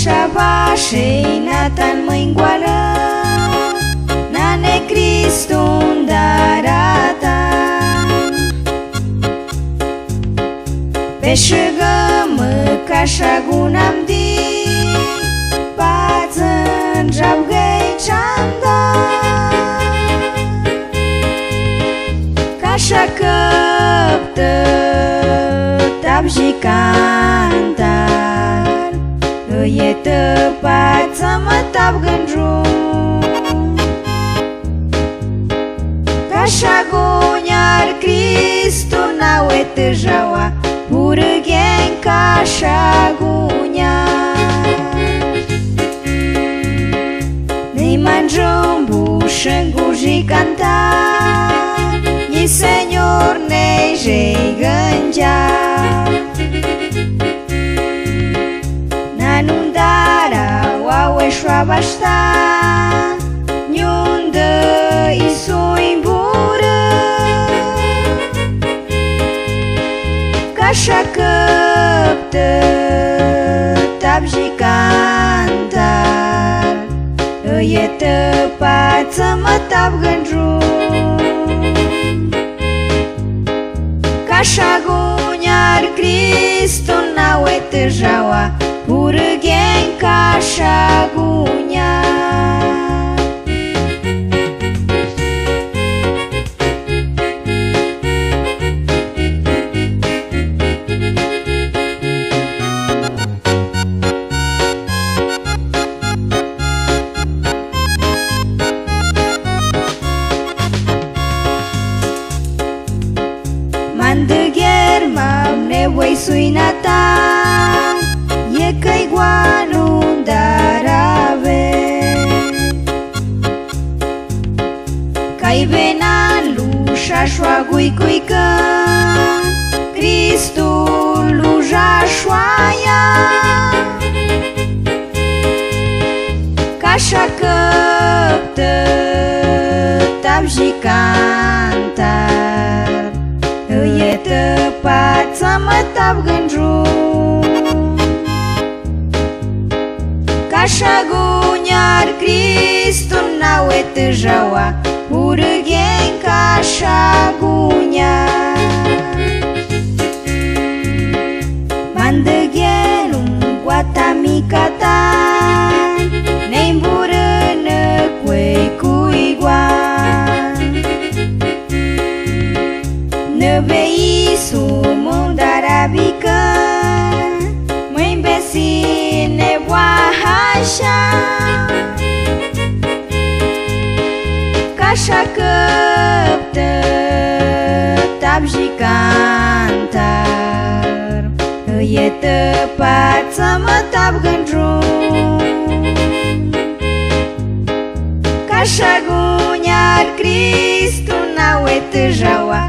Shabashei Natan mâini goală, Nane Cristun darata Peșăgămă ca șagunam di Pațăn žabgăi ceanda Cașa căptă tabji cantar Îie tăpață mă tab gândrum Cașa guniar Cristu n-aue tăjaua Purăghen cașa guniar Nei manjum bușân guji cantar Ni senyor nei jei gângear Nanundara wawe șoabașta Niundă isui bură Cașa căptă tabji cantar Îie tăpață mă tab gândrum Cașa guniar Cristu n-aue tăjaua Purăghen cașa guniar Mandăgher m-am nevoi suinata E că-i goanu darave Ca-i venan lușa șoagui cuică Cristul luja șoaia Cașa căptă tabji cantar Îie tăpață mă tab gândrum Cașa guniar Cristu n-aue tăjaua Purăghen cașa guniar Mandăghelul goata mica ta Ne-i mburână cuei cui goan Năvei sumul darabică Mâini besine boahașa Cașa căptă tabji cantar Îie tăpață mă tab gândrum Cașa guniar Cristu n-aue tăjaua